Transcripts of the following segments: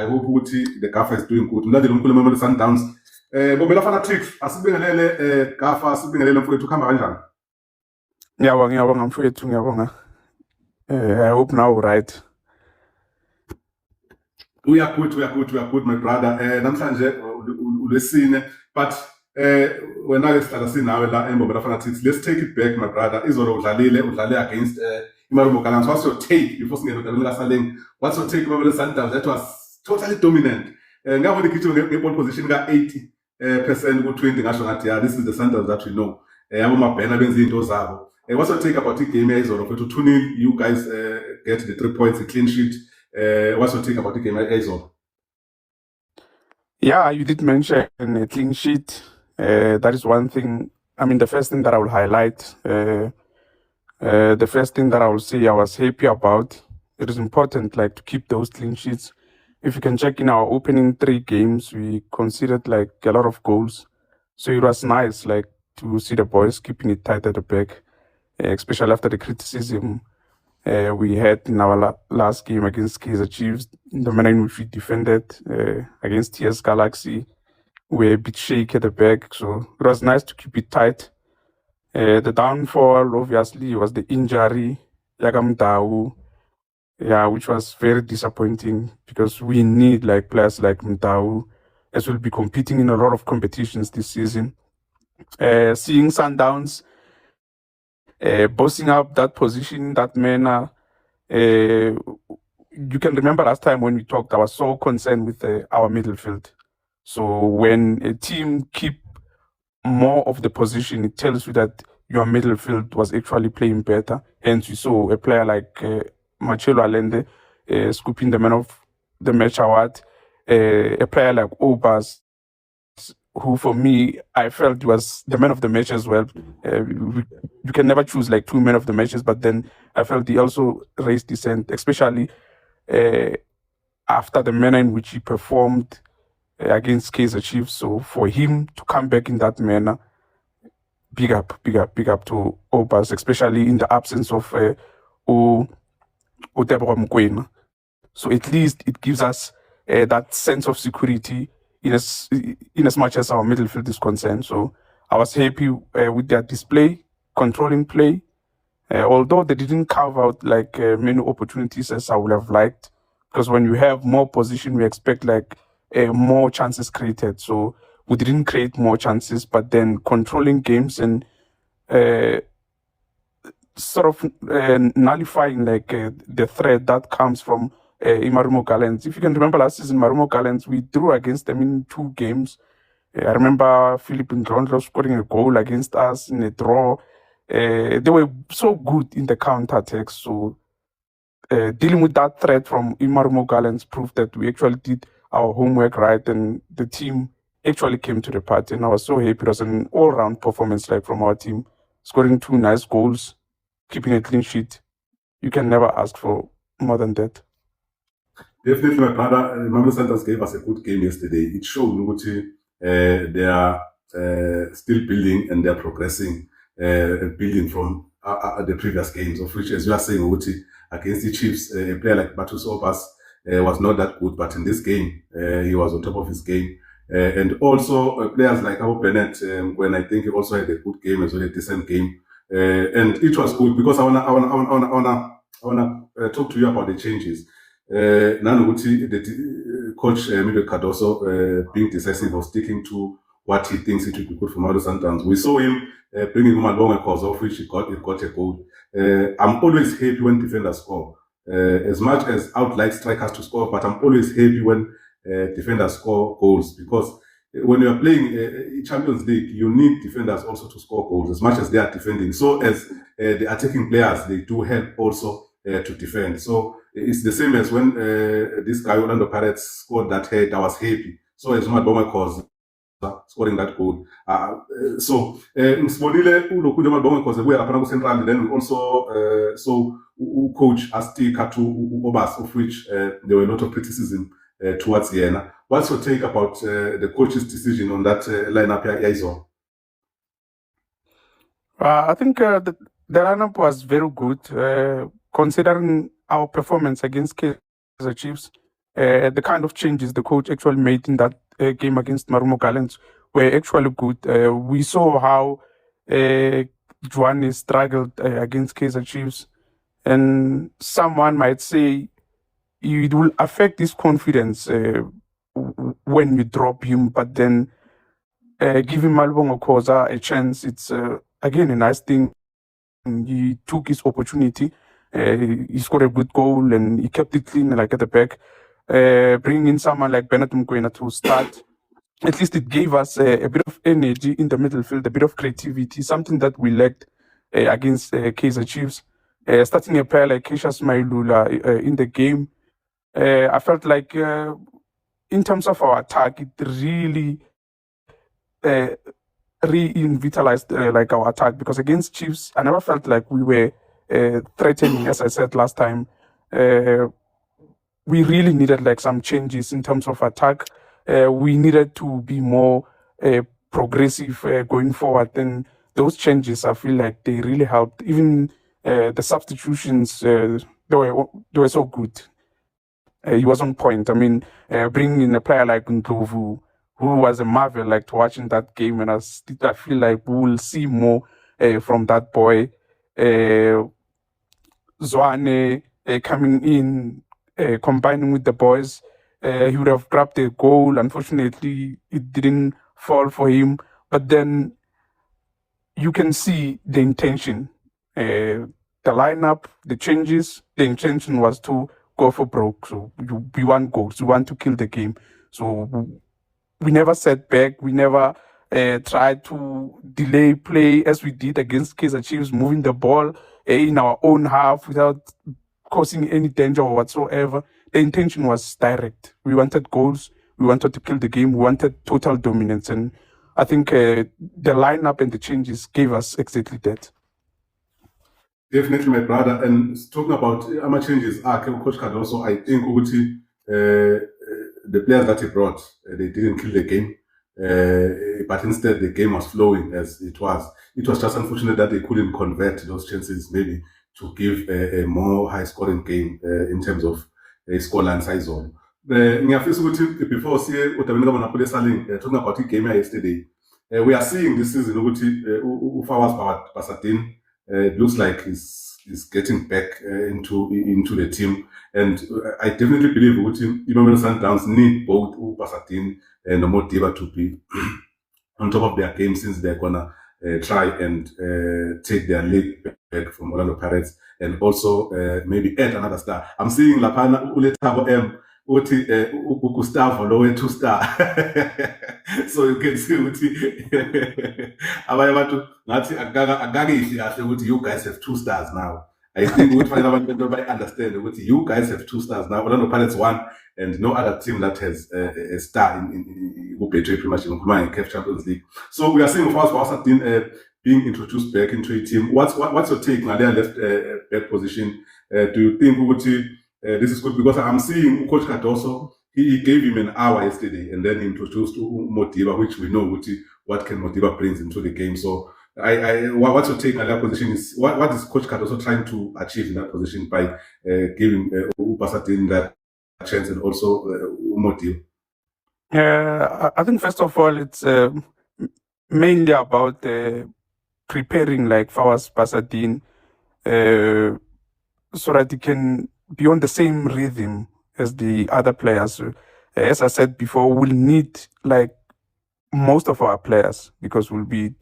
I hope ukuthi the Gaffer is doing good. Mlandeli omkhulu Mamelodi Sundowns. Bomela Fanatics, asibingelele Gaffer, asibingelele mfowethu kuhamba kanjani? Ngiyabonga mfowethu, ngiyabonga. I hope now right. We are good, my brother. Namhlanje ulwesine, but when I start sinawe la eMbombela Fanatics, let's take it back, my brother. Izolo udlale against iMarumo Gallants. What's your take before singena udabula saling? What's your take Mamelodi Sundowns? That was totally dominant. Ngabona ikhitho ngeball position ka 80% ku 20 ngasho ngathi yeah, this is the Sundowns that we know. Yabo mabhena benza into zabo. What's your take about the game izolo? For 2-0, you guys get the 3 points, a clean sheet. What's your take about the game izolo? Yeah, you did mention a clean sheet. That is one thing. I mean, the first thing that I will highlight, the first thing that I will say I was happy about. It is important, like, to keep those clean sheets. If you can check in our opening 3 games, we conceded like a lot of goals. So it was nice, like, to see the boys keeping it tight at the back, especially after the criticism we had in our last game against Kaizer Chiefs, in the manner in which we defended against TS Galaxy. We were a bit shaky at the back, so it was nice to keep it tight. The downfall, obviously, was the injury, Mtau, which was very disappointing because we need like players like Mtau, as we'll be competing in a lot of competitions this season. Seeing Sundowns bossing up that position in that manner. You can remember last time when we talked, I was so concerned with our midfield. So when a team keep more of the position, it tells you that your midfield was actually playing better. Hence, we saw a player like Marcelo Allende scooping the man of the match award. A player like Obas, who for me, I felt was the man of the match as well. You can never choose like 2 men of the matches, but then I felt he also raised dissent, especially after the manner in which he performed against Kaizer Chiefs. So for him to come back in that manner, big up to Obas, especially in the absence of Oteboa Mokoena. So at least it gives us that sense of security in as much as our midfield is concerned. So I was happy with their display, controlling play, although they didn't carve out like many opportunities as I would have liked, because when you have more position, we expect like more chances created. So we didn't create more chances, but then controlling games and sort of nullifying like the threat that comes from Marumo Gallants. If you can remember last season, Marumo Gallants, we drew against them in 2 games. I remember Philip Ndlondlo scoring a goal against us in a draw. They were so good in the counter-attacks. So dealing with that threat from Marumo Gallants proved that we actually did our homework right, and the team actually came to the party. And I was so happy. It was an all-round performance like from our team, scoring 2 nice goals, keeping a clean sheet. You can never ask for more than that. Definitely, my brother. Mamelodi Sundowns gave us a good game yesterday. It showed they are still building and they are progressing, building from the previous games, of which, as you are saying, against the Chiefs, a player like Batus Obas was not that good, but in this game, he was on top of his game. And also players like Abu Bennett, when I think he also had a good game as well, a decent game. And it was good because I wanna talk to you about the changes. The coach Miguel Cardoso being decisive or sticking to what he thinks it would be good for Mamelodi Sundowns. We saw him bringing Umalonga cause of which he got a goal. I'm always happy when defenders score. As much as I would like strikers to score, but I'm always happy when defenders score goals, because when you are playing Champions League, you need defenders also to score goals as much as they are defending. So as the attacking players, they do help also to defend. So it's the same as when this guy Orlando Pirates scored that head. I was happy. So as my Boma cause scoring that goal. So Msibonile ulokhunja amabonga cause we are lapha ku-Central. Then we also saw coach Astika to Obas, of which there were a lot of criticism towards Yena. What's your take about the coach's decision on that lineup here, I think the lineup was very good, considering our performance against Kaizer Chiefs. the kind of changes the coach actually made in that game against Marumo Gallants were actually good. We saw how Juane struggled against Kaizer Chiefs, and someone might say it will affect his confidence when you drop him, but then giving Malbongo Koza a chance, it's again a nice thing. He took his opportunity. He scored a good goal and he kept it clean, like at the back. Bringing in someone like Bernard Mkwena to start, at least it gave us a bit of energy in the middle field, a bit of creativity, something that we lacked against Kaizer Chiefs. Starting a player like Keisha Smailula in the game, I felt like in terms of our attack, it really revitalized like our attack, because against Chiefs, I never felt like we were threatening. As I said last time, we really needed like some changes in terms of attack. We needed to be more progressive going forward. And those changes, I feel like they really helped. Even the substitutions, they were so good. He was on point. I mean, bringing in a player like Ndlovu, who was a marvel, like watching that game, and I feel like we will see more from that boy. Zwane coming in, combining with the boys, he would have grabbed a goal. Unfortunately, it didn't fall for him. But then you can see the intention, the lineup, the changes. The intention was to go for broke. So we want goals. We want to kill the game. So we never sat back. We never tried to delay play as we did against Kaizer Chiefs, moving the ball in our own half without causing any danger whatsoever. The intention was direct. We wanted goals. We wanted to kill the game. We wanted total dominance. And I think the lineup and the changes gave us exactly that. Definitely, my brother. And talking about how changes, Coach Cardoso, I think the players that he brought, they didn't kill the game. But instead, the game was flowing as it was. It was just unfortunate that they couldn't convert those chances, maybe to give a more high-scoring game in terms of scoreline size. Ngiyafisa ukuthi before siye uDabenga Bonapole Saling talking about the game yesterday, we are seeing this season ukuthi uFawaz Basadin it looks like he's getting back into the team, and I definitely believe ukuthi Mamelodi Sundowns need both Basadin and Modiba to be on top of their game, since they're gonna try and take their league back from Orlando Pirates, and also maybe add another star. I'm seeing Lapana Uletabo M. Uti Gustavo Lowe 2-star. So you can see Uti you guys have 2 stars now. I think nobody understand what you guys have 2 stars now. Orlando Pirates 1, and no other team that has a star in pretty much in CAF Champions League. So we are seeing Fawaz being introduced back into a team. What's your take on their left back position? Do you think this is good? Because I'm seeing Coach Cardoso, he gave him an hour yesterday, and then he introduced Modiba, which we know what can Modiba brings into the game. So what's your take on that position? What is Coach Cardoso trying to achieve in that position by giving Basadin that chance, and also Modiba? I think first of all, it's mainly about preparing like Fawaz Basadin so that he can be on the same rhythm as the other players. As I said before, we'll need like most of our players, because we'll be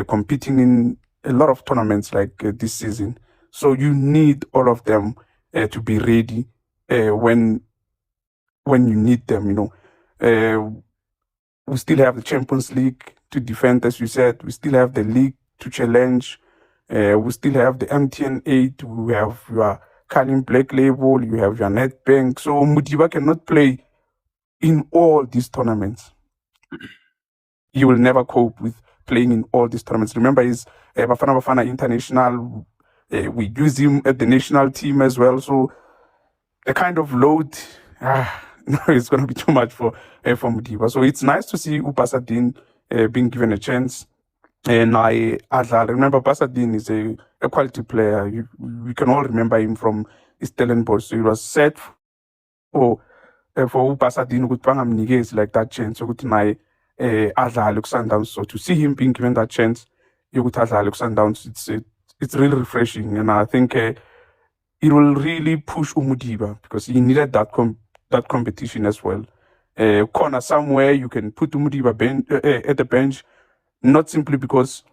competing in a lot of tournaments like this season. So you need all of them to be ready when you need them, you know. We still have the Champions League to defend, as you said. We still have the league to challenge. We still have the MTN 8. We have your Carling Black Label. You have your Nedbank. So Modiba cannot play in all these tournaments. He will never cope with playing in all these tournaments. Remember, he's Bafana International. We use him at the national team as well. So the kind of load, it's going to be too much for Modiba. So it's nice to see Basadin being given a chance. And I remember Basadin is a quality player. We can all remember him from Stellenbosch. So he was set for for uBasadini ukuthi bangamnikezi like that chance ukuthi naye adlale kuSundowns. So to see him being given that chance yokuthi adlale kuSundowns, it's really refreshing, and I think it will really push uModiba because he needed that competition as well. Corner somewhere you can put uModiba at the bench, not simply because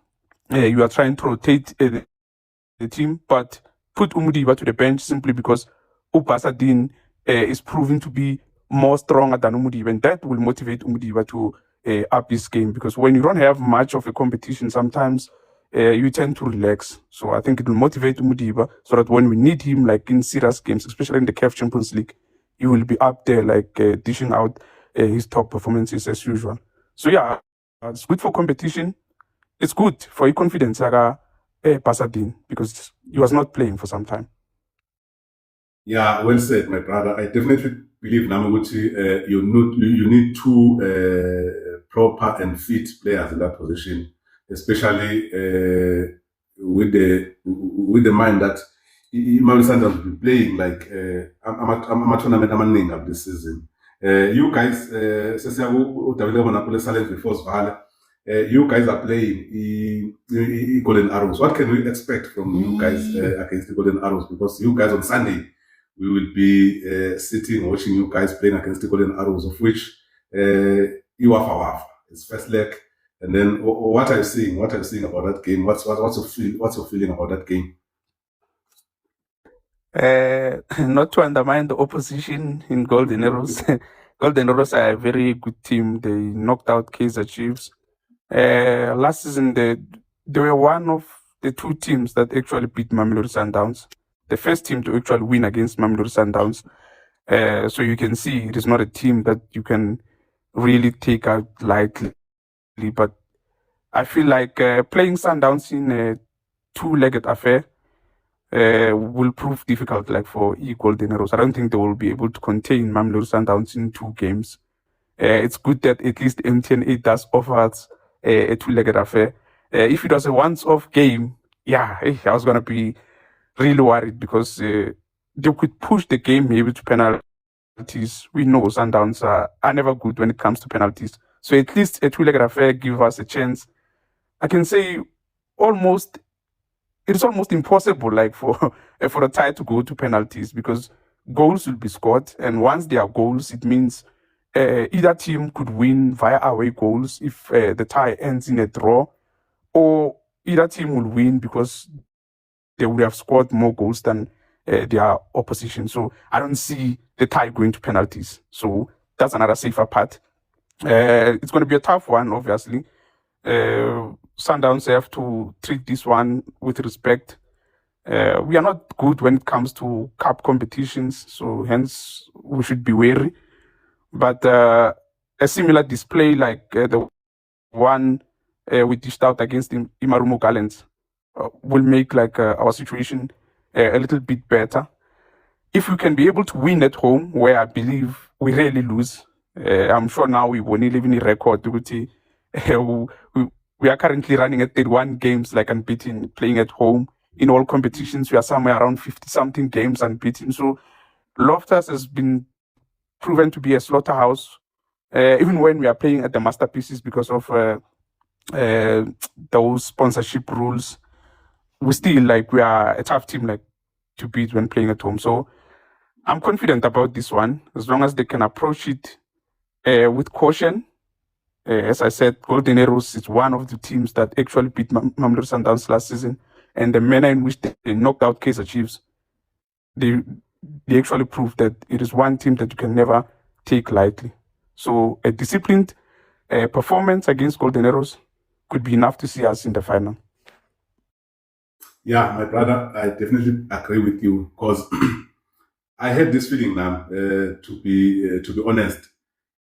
you are trying to rotate the team, but put uModiba to the bench simply because uBasadini is proven to be more stronger than uModiba, and that will motivate uModiba to up his game, because when you don't have much of a competition, sometimes you tend to relax. So I think it will motivate uModiba so that when we need him, like in serious games, especially in the CAF Champions League, he will be up there like dishing out his top performances as usual. So yeah, it's good for competition. It's good for his confidence, Pasadena, because he was not playing for some time. Yeah, well said, my brother. I definitely believe Namaguchi, you need two proper and fit players in that position, especially with the mind that Mamelodi Sundowns will be playing like I'm a tournament amaningi of this season. You guys, you guys are playing Golden Arrows. What can we expect from you guys against the Golden Arrows? Because you guys on Sunday, we will be sitting watching you guys playing against the Golden Arrows, of which Iwafa is first leg. And then what are you seeing? What are you seeing about that game? What's your feeling about that game? Not to undermine the opposition in Golden Arrows. Golden Arrows are a very good team. They knocked out Kaizer Chiefs. Last season, they were one of the two teams that actually beat Mamelodi Sundowns. The first team to actually win against Mamelodi Sundowns. So you can see it is not a team that you can really take out lightly. But I feel like playing Sundowns in a two-legged affair will prove difficult, like for Golden Arrows. I don't think they will be able to contain Mamelodi Sundowns in two games. It's good that at least MTN 8 does offer us a two-legged affair. If it was a once-off game, yeah, I was going to be really worried because they could push the game maybe to penalties. We know Sundowns are never good when it comes to penalties. So at least a two-legged affair gives us a chance. I can say it's almost impossible, like for a tie to go to penalties, because goals will be scored, and once there are goals, it means either team could win via away goals if the tie ends in a draw, or either team will win because they would have scored more goals than their opposition. So I don't see the tie going to penalties. So that's another safer part. It's going to be a tough one, obviously. Sundowns have to treat this one with respect. We are not good when it comes to cup competitions, so hence we should be wary. But a similar display like the one we dished out against Imarumo Gallants will make like our situation a little bit better. If we can be able to win at home, where I believe we rarely lose, I'm sure now we won't even a record. We are currently running at 31 games like unbeaten, playing at home. In all competitions, we are somewhere around 50-something games unbeaten. So Loftus has been proven to be a slaughterhouse, even when we are playing at the masterpieces because of those sponsorship rules. We still we are a tough team to beat when playing at home. So I'm confident about this one, as long as they can approach it with caution. As I said, Golden Arrows is one of the teams that actually beat Mamelodi Sundowns last season, and the manner in which they knocked out Kaizer Chiefs, they actually proved that it is one team that you can never take lightly. So a disciplined performance against Golden Arrows could be enough to see us in the final. Yeah, my brother, I definitely agree with you, because I had this feeling now, to be honest.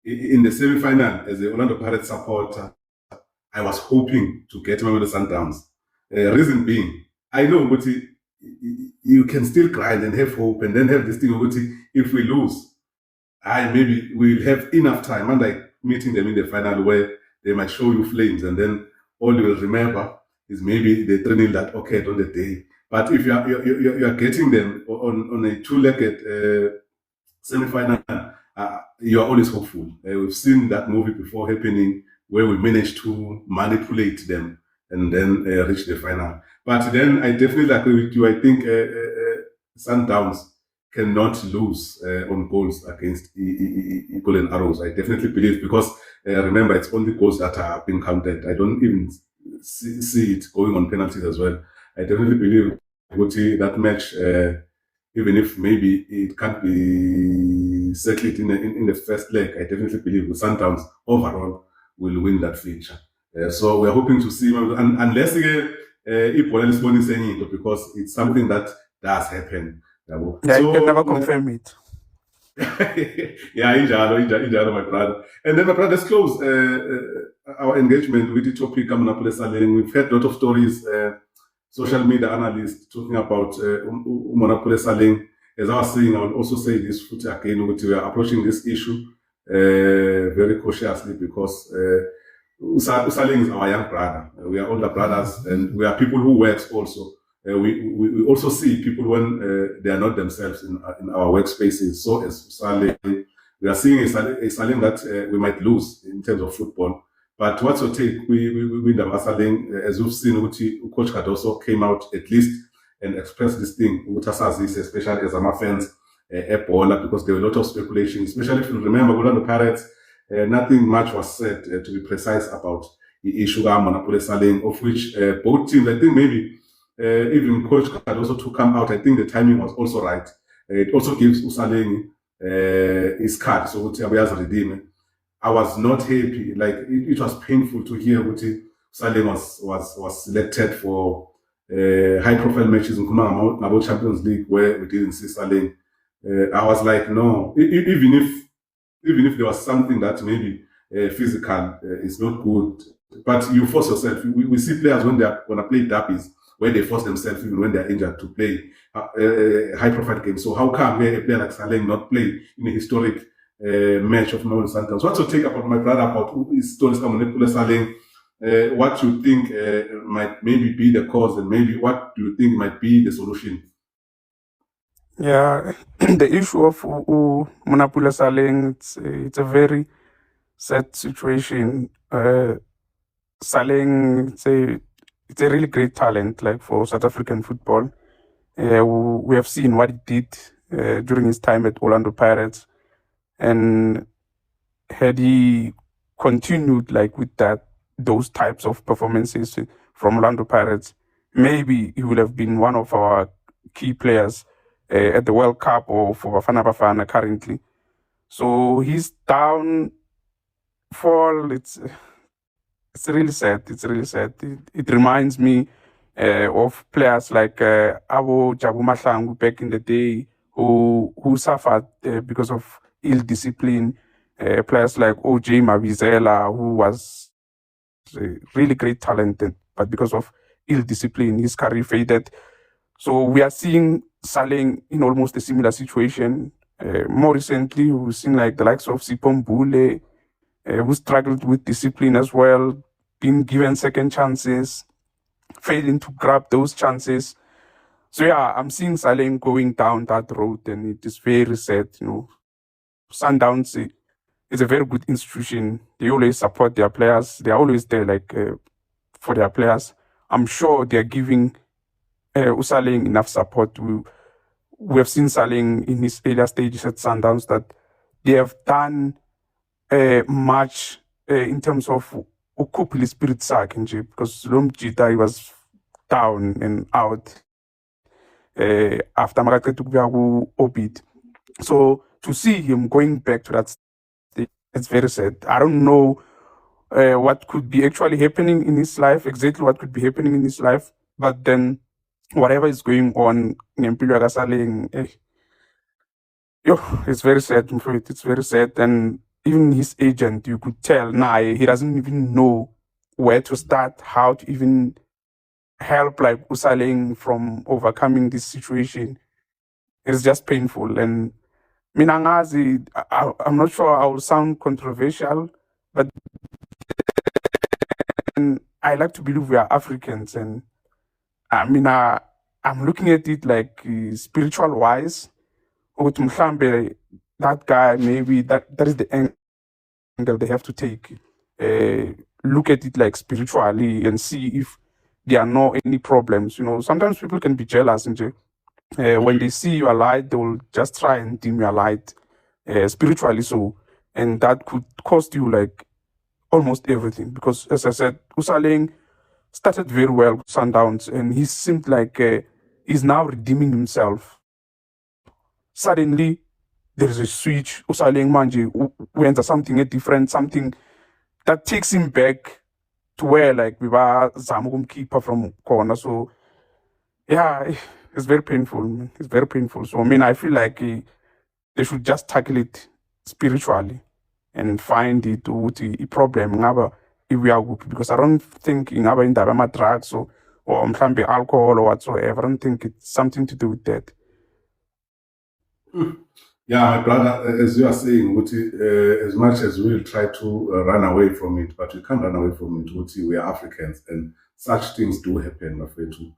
In the semi-final, as a Orlando Pirates supporter, I was hoping to get Mamelodi Sundowns. Reason being, I know you can still grind and have hope, and then have this thing of if we lose, maybe we'll have enough time, and like meeting them in the final where they might show you flames, and then all you will remember is maybe the training that on the day. But if you are getting them on a two-legged semi-final you are always hopeful. We've seen that movie before happening where we managed to manipulate them and then reach the final. But then I definitely agree with you. I think Sundowns cannot lose on goals against Golden Arrows. I definitely believe because remember, it's only goals that are being counted. I don't even see it going on penalties as well. I definitely believe that match, even if maybe it can't be settled in the first leg, I definitely believe the Sundowns overall will win that feature. So we're hoping to see, unless ibhola lisibona enye into, because it's something that does happen. Yeah, you can never confirm it. Yeah, injalo, my brother. And then, my brother, let's close our engagement with the topic Monapole Saleng. We've heard a lot of stories, social media analysts talking about Monapole Saleng. As I was saying, I will also say this again, we are approaching this issue very cautiously because Saleng is our young brother. We are older brothers, and we are people who work also. We also see people when they are not themselves in our workspaces. So as Saleng, we are seeing a Saleng that we might lose in terms of football. But what's your take? We win the Saleng, as we've seen, Coach Cardoso came out at least and expressed this thing, especially as Ama fans, Ebola, because there were a lot of speculation, especially if you remember, Orlando Pirates, nothing much was said, to be precise, about the issue of Monapole Saleng, of which both teams, I think maybe even Coach Cardoso to come out, I think the timing was also right. It also gives Usaleng his card, so Utiabia's redeem. I was not happy, like it was painful to hear Usaleng was selected for high profile matches in Nabo Champions League where we didn't see Saleng. I was like, no, even if there was something that maybe physical is not good, but you force yourself. We see players when they want to play derbies, where they force themselves even when they're injured to play high-profile games. So how come a player like Saleng not play in a historic match of Mamelodi Sundowns? What's your take about my brother about his stories coming Monapole Saleng? What you think might maybe be the cause, and maybe what do you think might be the solution? Yeah, the issue of Monapole Saleng, it's a very sad situation. Saleng, it's a really great talent, like for South African football. We have seen what he did during his time at Orlando Pirates, and had he continued like with those types of performances from Orlando Pirates, maybe he would have been one of our key players at the World Cup or for Bafana Bafana currently. So his downfall, it's really sad. It's really sad. It reminds me of players like Abo Jabu Mahlangu back in the day who suffered because of ill discipline. Players like OJ Mabizela, who was a really great talent, but because of ill discipline, his career faded. So we are seeing Saleng in almost a similar situation. More recently, we've seen like the likes of Sipho Mbule, who struggled with discipline as well, being given second chances, failing to grab those chances. So yeah, I'm seeing Saleng going down that road, and it is very sad. Sundowns is a very good institution. They always support their players. They are always there, like for their players. I'm sure they are giving Saleng enough support. We have seen Saleng in his earlier stages at Sundowns that they have done much in terms of ukupili spirit sakhe nje, because Lomjita, he was down and out after makaqeda ukubuya ku-Orbit. So to see him going back to that state, it's very sad. I don't know what could be actually happening in his life, exactly what could be happening in his life, but then whatever is going on in Empilo Saleng, it's very sad. It's very sad. And even his agent, you could tell, he doesn't even know where to start, how to even help like Saleng from overcoming this situation. It's just painful. And Minangazi, I'm not sure I will sound controversial, but I like to believe we are Africans, and I'm looking at it like spiritual wise. that guy, maybe that is the angle they have to take. Look at it like spiritually and see if there are no any problems. You know, sometimes people can be jealous and when they see your light, they will just try and dim your light spiritually. So, and that could cost you like almost everything because, as I said, Usaling started very well with Sundowns, and he seemed like he's now redeeming himself. Suddenly, there is a switch. Usaling Manji went to something different, something that takes him back to where like we were Zamugum keeper from corner. So yeah, it's very painful. Man. It's very painful. So I mean, I feel like they should just tackle it spiritually and find it a problem ngaba if we are good, because I don't think in our drugs or mhlambe alcohol or whatsoever. I don't think it's something to do with that. Yeah, my brother, as you are saying, Uti, as much as we'll try to run away from it, but we can't run away from it. Uti, we are Africans, and such things do happen, Mafetu.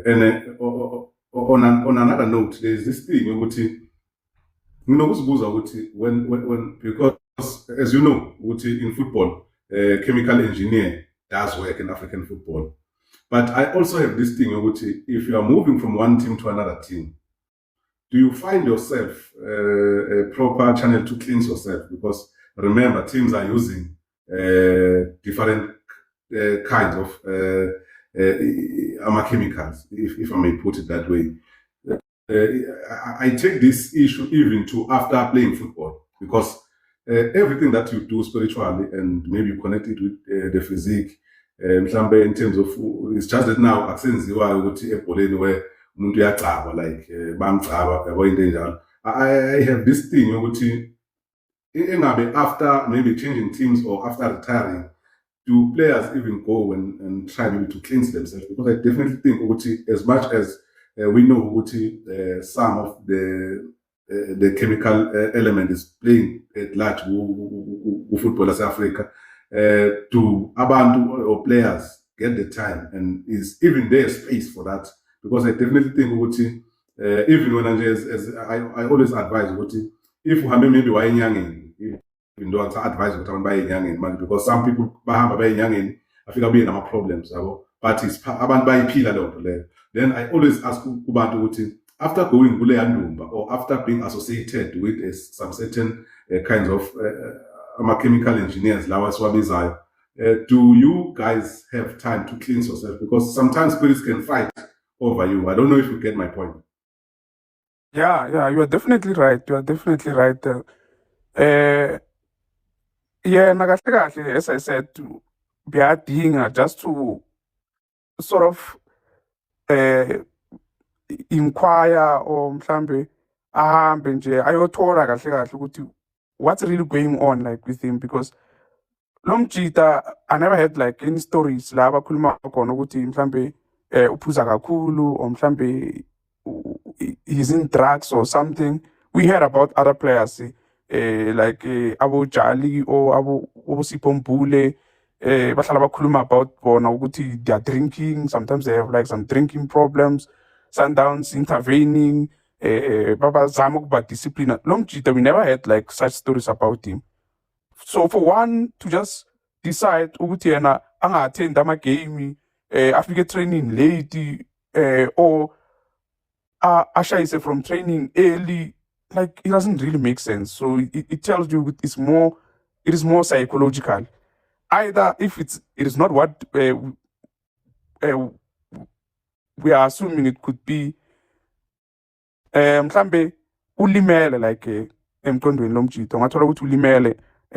And on another note, there's this thing, Uti, when because as you know, Uti, in football, chemical engineer does work in African football. But I also have this thing, Uti, if you are moving from one team to another team, do you find yourself a proper channel to cleanse yourself? Because remember, teams are using different kinds of chemicals, if I may put it that way. I take this issue even to after playing football, because everything that you do spiritually and maybe you connect it with the physique, in terms of, it's just that now, where like I have this thing after maybe changing teams or after retiring, do players even go and try maybe to cleanse themselves? Because I definitely think as much as we know some of the chemical element is playing at large with footballers Africa, do abantu or players get the time, and is even there space for that? Because I definitely think even when as I always advise if you maybe why young, even though I advise what buy young man, because some people buy young, I think I'll be in my problems. But it's about buy pillar. Then I always ask Kubantu after going Gule or after being associated with some certain kinds of chemical engineers, do you guys have time to cleanse yourself? Because sometimes spirits can fight over you. I don't know if you get my point. Yeah, you are definitely right. You are definitely right. Yeah, nakahle, as I said, to be adinga just to sort of inquire or mhlambe ahambe nje ayothola kahle kahle ukuthi what's really going on like with him, because Lomjita, I never had like any stories la abakhuluma khona ukuthi mhlambe uphuza kakhulu or mhlambe he's in drugs or something. We heard about other players like Abu Jali or Abu Sipombule, bahlala bakhuluma about bona ukuthi they are drinking, sometimes they have like some drinking problems, Sundowns intervening, baba zama ukuba discipline. Lomjita, we never had like such stories about him. So for one to just decide ukuthi yena anga-attend ama-game, afike training late, or ashayise from training early, like it doesn't really make sense. So it tells you it is more psychological. Either if it is not what we are assuming it could be, mhlambe ulimele like emqondweni lomjito, ngathola ukuthi ulimele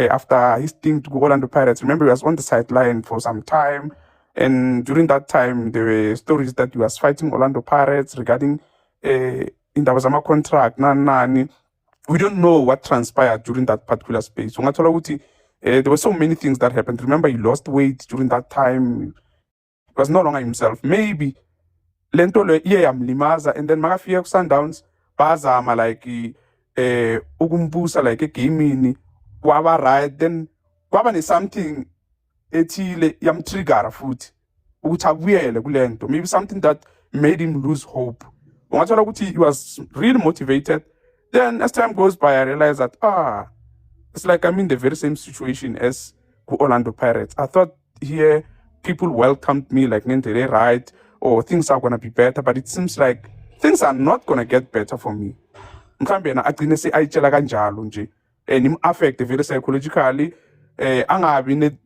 after his team to go Orlando Pirates. Remember, he was on the sideline for some time, and during that time there were stories that he was fighting Orlando Pirates regarding indaba zama contract nani. We don't know what transpired during that particular space. So there were so many things that happened. Remember, he lost weight during that time. He was no longer himself. Maybe lento le yamlimaza, and then makafika Sundowns bazama like ukumbusa like egamini kwaba right, then kwaba ne something ethile yamtrigger futhi ukuthi akuyele kulento, maybe something that made him lose hope. Ungathola ukuthi he was really motivated, Then as time goes by, I realized that it's like I'm in the very same situation as Orlando Pirates. I thought here people welcomed me like ngendlela right, or things are gonna be better, but it seems like things are not gonna get better for me. Mhlambe yena agcine ayitshela kanjalo nje affect very psychologically angabi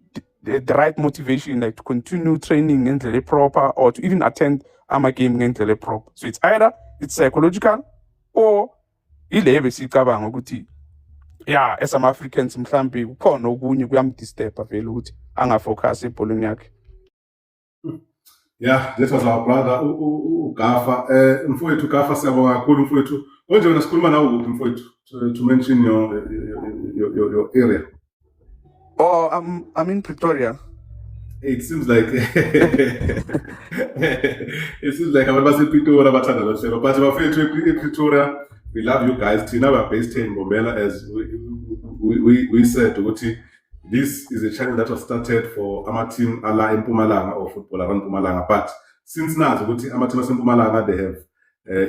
the right motivation like to continue training ngendlela proper or to even attend ama-game ngendlela proper. So it's either it's psychological or ile besicabanga ukuthi yeah as ama-Africans mhlambe kukhona okunye kuyamdisturba vele ukuthi angafocus ebholweni yakhe. Yeah, that was our brother uGafa. Mfowethu Gafa, siyabonga kakhulu mfowethu. Konje wena sikhuluma nawe kuphi mfowethu to mention your area? Oh, I'm in Pretoria. It seems like abantu basePitora bathanda lo hlelo, but bafethu ePretoria, we love you guys. Thina we are based here in Mbombela, as we said ukuthi this is a channel that was started for ama-team ala eMpumalanga or football around Mpumalanga, but since nazi ukuthi ama-team aseMpumalanga they have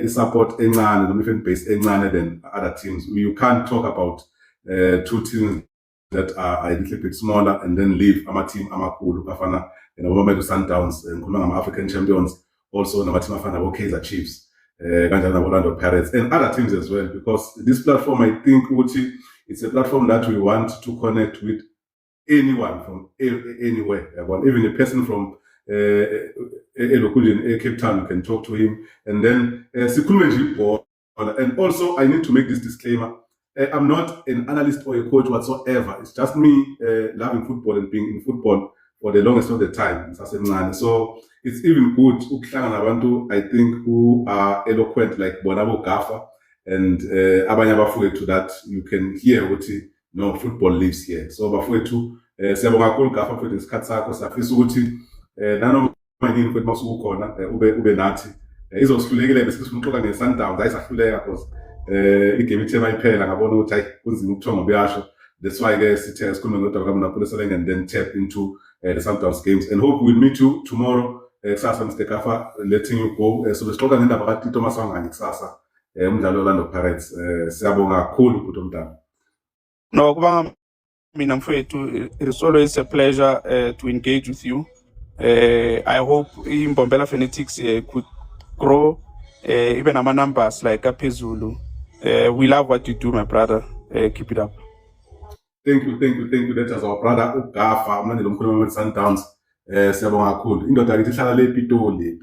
support encane, noma fan base encane than other teams. You can't talk about two teams that are a little bit smaller and then leave ama-team amakhulu afana Mamelodi Sundowns, ngikhuluma ngama-African champions, also nama-team afana bo-Kaizer Chiefs, kanjalo nabo-Orlando Pirates and other teams as well, because this platform, I think ukuthi it's a platform that we want to connect with anyone from anywhere, even a person from Cape Town, you can talk to him, and then and also I need to make this disclaimer. I'm not an analyst or a coach whatsoever. It's just me loving football and being in football for the longest of the time. So it's even good I think who are eloquent like Bonabo Gafa and abanye abafowethu that you can hear ukuthi no, football lives here. So bafowethu siyabonga kakhulu Gafa mfowethu isikhathi sakho, siyafisa ukuthi nanoma yini mfowethu masukukhona ube nathi izosihlulekile bese sifuna nge-Sundowns ayisahluleka because igame ithe mayiphela ngabona ukuthi hayi kunzima ukuthonga buyasho. That's why ke sithe sikhulume ngodaba kaMnaPoleseleng and then tap into the Sundowns games, and hope we'll meet you tomorrow. Kusasa Mr. Gafa, letting you go. So besixoxa ngendaba kaTito Maswanganye kusasa umdlalo Orlando Pirates. Siyabonga kakhulu bhuti omdala. No, kubanga mina mfowethu, it is always a pleasure to engage with you. I hope Mbombela Fanatics could grow even our numbers like aphezulu. We love what you do, my brother. Keep it up. Thank you. That is our brother uGafa, umlandeli omkhulu weSundowns. Siyabonga kakhulu. Indoda yakithi ihlala le ePitoli,